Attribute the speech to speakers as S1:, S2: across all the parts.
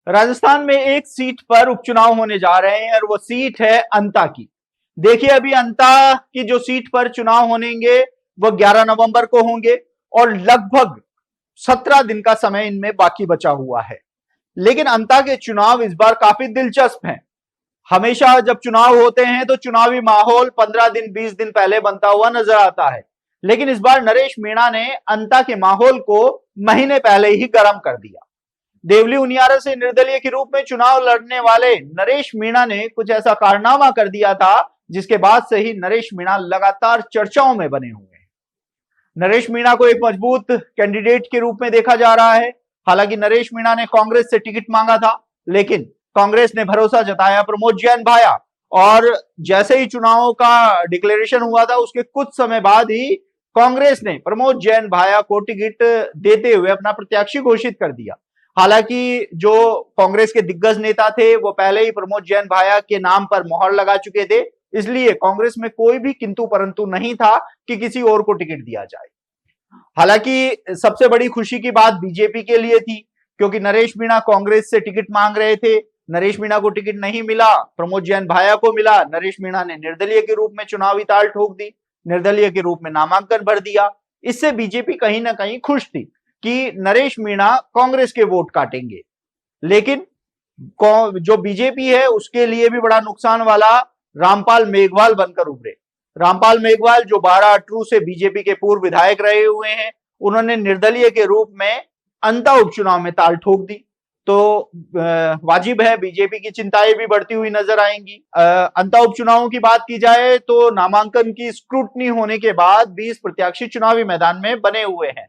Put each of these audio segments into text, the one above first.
S1: राजस्थान में एक सीट पर उपचुनाव होने जा रहे हैं और वो सीट है अंता की। देखिए, अभी अंता की जो सीट पर चुनाव होंगे वो 11 नवंबर को होंगे और लगभग 17 दिन का समय इनमें बाकी बचा हुआ है। लेकिन अंता के चुनाव इस बार काफी दिलचस्प हैं। हमेशा जब चुनाव होते हैं तो चुनावी माहौल 15 दिन 20 दिन पहले बनता हुआ नजर आता है, लेकिन इस बार नरेश मीणा ने अंता के माहौल को महीने पहले ही गर्म कर दिया। देवली उनियारा से निर्दलीय के रूप में चुनाव लड़ने वाले नरेश मीणा ने कुछ ऐसा कारनामा कर दिया था जिसके बाद से ही नरेश मीणा लगातार चर्चाओं में बने हुए हैं। नरेश मीणा को एक मजबूत कैंडिडेट के रूप में देखा जा रहा है। हालांकि नरेश मीणा ने कांग्रेस से टिकट मांगा था, लेकिन कांग्रेस ने भरोसा जताया प्रमोद जैन भाया, और जैसे ही चुनावों का डिक्लेरेशन हुआ था उसके कुछ समय बाद ही कांग्रेस ने प्रमोद जैन भाया को टिकट देते हुए अपना प्रत्याशी घोषित कर दिया। हालांकि जो कांग्रेस के दिग्गज नेता थे वो पहले ही प्रमोद जैन भाया के नाम पर मोहर लगा चुके थे, इसलिए कांग्रेस में कोई भी किंतु परंतु नहीं था कि किसी और को टिकट दिया जाए। हालांकि सबसे बड़ी खुशी की बात बीजेपी के लिए थी, क्योंकि नरेश मीणा कांग्रेस से टिकट मांग रहे थे। नरेश मीणा को टिकट नहीं मिला, प्रमोद जैन भाया को मिला। नरेश मीणा ने निर्दलीय के रूप में चुनावी ताल ठोक दी, निर्दलीय के रूप में नामांकन भर दिया। इससे बीजेपी कहीं ना कहीं खुश थी कि नरेश मीणा कांग्रेस के वोट काटेंगे। लेकिन जो बीजेपी है उसके लिए भी बड़ा नुकसान वाला रामपाल मेघवाल बनकर उभरे। रामपाल मेघवाल जो 12 अटरू से बीजेपी के पूर्व विधायक रहे हुए हैं, उन्होंने निर्दलीय के रूप में अंता उपचुनाव में ताल ठोक दी। तो वाजिब है, बीजेपी की चिंताएं भी बढ़ती हुई नजर आएंगी। अंता उपचुनावों की बात की जाए तो नामांकन की स्क्रूटनी होने के बाद 20 प्रत्याशी चुनावी मैदान में बने हुए हैं।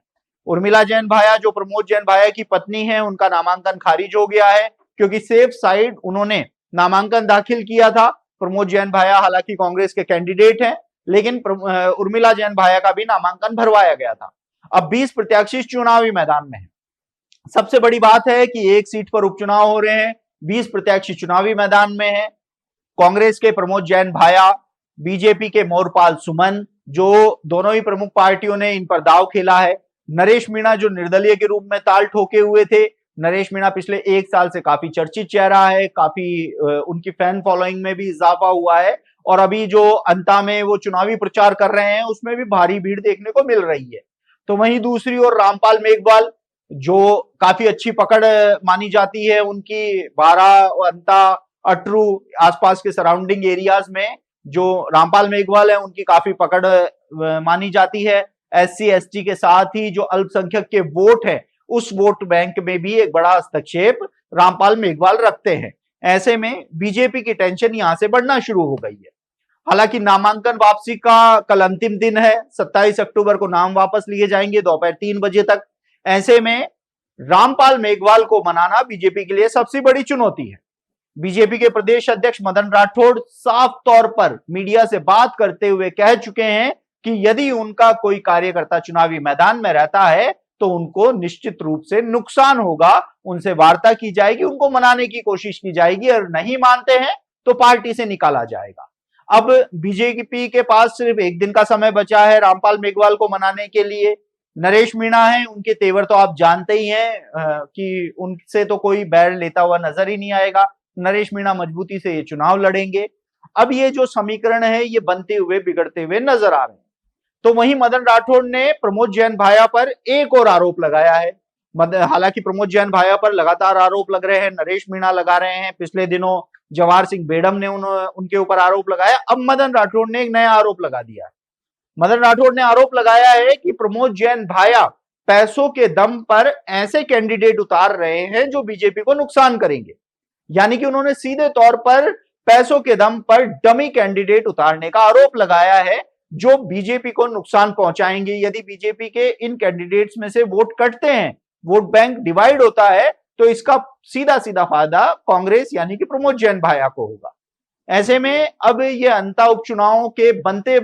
S1: उर्मिला जैन भाया जो प्रमोद जैन भाया की पत्नी है, उनका नामांकन खारिज हो गया है, क्योंकि सेफ साइड उन्होंने नामांकन दाखिल किया था। प्रमोद जैन भाया हालांकि कांग्रेस के कैंडिडेट हैं, लेकिन उर्मिला जैन भाया का भी नामांकन भरवाया गया था। अब 20 प्रत्याशी चुनावी मैदान में है। सबसे बड़ी बात है कि एक सीट पर उपचुनाव हो रहे हैं, 20 प्रत्याशी चुनावी मैदान में है। कांग्रेस के प्रमोद जैन भाया, बीजेपी के मोरपाल सुमन, जो दोनों ही प्रमुख पार्टियों ने इन पर दांव खेला है। नरेश मीणा जो निर्दलीय के रूप में ताल ठोके हुए थे। नरेश मीणा पिछले 1 साल से काफी चर्चित चेहरा है, काफी उनकी फैन फॉलोइंग में भी इजाफा हुआ है, और अभी जो अंता में वो चुनावी प्रचार कर रहे हैं उसमें भी भारी भीड़ देखने को मिल रही है। तो वहीं दूसरी ओर रामपाल मेघवाल, जो काफी अच्छी पकड़ मानी जाती है उनकी 12 अंता अटरू आसपास के सराउंडिंग एरियाज में, जो रामपाल मेघवाल है उनकी काफी पकड़ मानी जाती है। एससी एसटी के साथ ही जो अल्पसंख्यक के वोट है उस वोट बैंक में भी एक बड़ा हस्तक्षेप रामपाल मेघवाल रखते हैं। ऐसे में बीजेपी की टेंशन यहां से बढ़ना शुरू हो गई है। हालांकि नामांकन वापसी का कल अंतिम दिन है, 27 अक्टूबर को नाम वापस लिए जाएंगे दोपहर 3 बजे तक। ऐसे में रामपाल मेघवाल को मनाना बीजेपी के लिए सबसे बड़ी चुनौती है। बीजेपी के प्रदेश अध्यक्ष मदन राठौड़ साफ तौर पर मीडिया से बात करते हुए कह चुके हैं कि यदि उनका कोई कार्यकर्ता चुनावी मैदान में रहता है तो उनको निश्चित रूप से नुकसान होगा। उनसे वार्ता की जाएगी, उनको मनाने की कोशिश की जाएगी, और नहीं मानते हैं तो पार्टी से निकाला जाएगा। अब बीजेपी के पास सिर्फ 1 दिन का समय बचा है रामपाल मेघवाल को मनाने के लिए। नरेश मीणा है, उनके तेवर तो आप जानते ही हैं कि उनसे तो कोई बैर लेता हुआ नजर ही नहीं आएगा। नरेश मीणा मजबूती से ये चुनाव लड़ेंगे। अब ये जो समीकरण है ये बनते हुए बिगड़ते हुए नजर आ रहे हैं। तो वहीं मदन राठौड़ ने प्रमोद जैन भाया पर एक और आरोप लगाया है। हालांकि प्रमोद जैन भाया पर लगातार आरोप लग रहे हैं, नरेश मीणा लगा रहे हैं, पिछले दिनों जवाहर सिंह बेडम ने उनके ऊपर आरोप लगाया। अब मदन राठौड़ ने एक नया आरोप लगा दिया है। मदन राठौड़ ने आरोप लगाया है कि प्रमोद जैन भाया पैसों के दम पर ऐसे कैंडिडेट उतार रहे हैं जो बीजेपी को नुकसान करेंगे। यानी कि उन्होंने सीधे तौर पर पैसों के दम पर डमी कैंडिडेट उतारने का आरोप लगाया है जो बीजेपी को नुकसान पहुंचाएंगे। यदि बीजेपी के इन कैंडिडेट्स में से वोट कटते हैं, वोट बैंक डिवाइड होता है, तो इसका सीधा सीधा फायदा कांग्रेस यानी कि प्रमोद जैन भाया को होगा। ऐसे में अब ये अंता उपचुनावों के बनते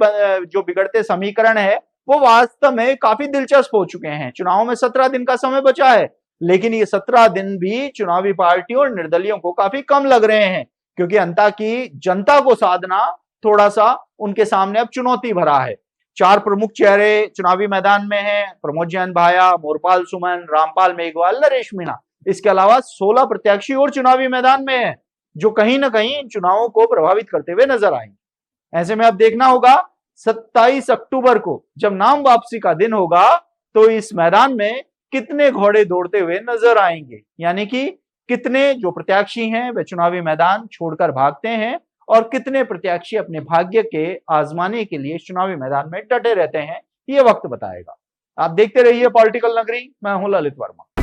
S1: जो बिगड़ते समीकरण है वो वास्तव में काफी दिलचस्प हो चुके हैं। चुनाव में 17 दिन का समय बचा है, लेकिन ये 17 दिन भी चुनावी पार्टियों और निर्दलियों को काफी कम लग रहे हैं, क्योंकि अंता की जनता को साधना थोड़ा सा उनके सामने अब चुनौती भरा है। 4 प्रमुख चेहरे चुनावी मैदान में हैं, प्रमोद जैन भाया, मोरपाल सुमन, रामपाल मेघवाल, नरेश मीणा। इसके अलावा 16 प्रत्याशी और चुनावी मैदान में है जो कहीं ना कहीं इन चुनावों को प्रभावित करते हुए नजर आएंगे। ऐसे में अब देखना होगा 27 अक्टूबर को जब नाम वापसी का दिन होगा तो इस मैदान में कितने घोड़े दौड़ते हुए नजर आएंगे, यानी कि कितने जो प्रत्याशी हैं वे चुनावी मैदान छोड़कर भागते हैं और कितने प्रत्याशी अपने भाग्य के आजमाने के लिए चुनावी मैदान में डटे रहते हैं, ये वक्त बताएगा। आप देखते रहिए पॉलिटिकल नगरी, मैं हूं ललित वर्मा।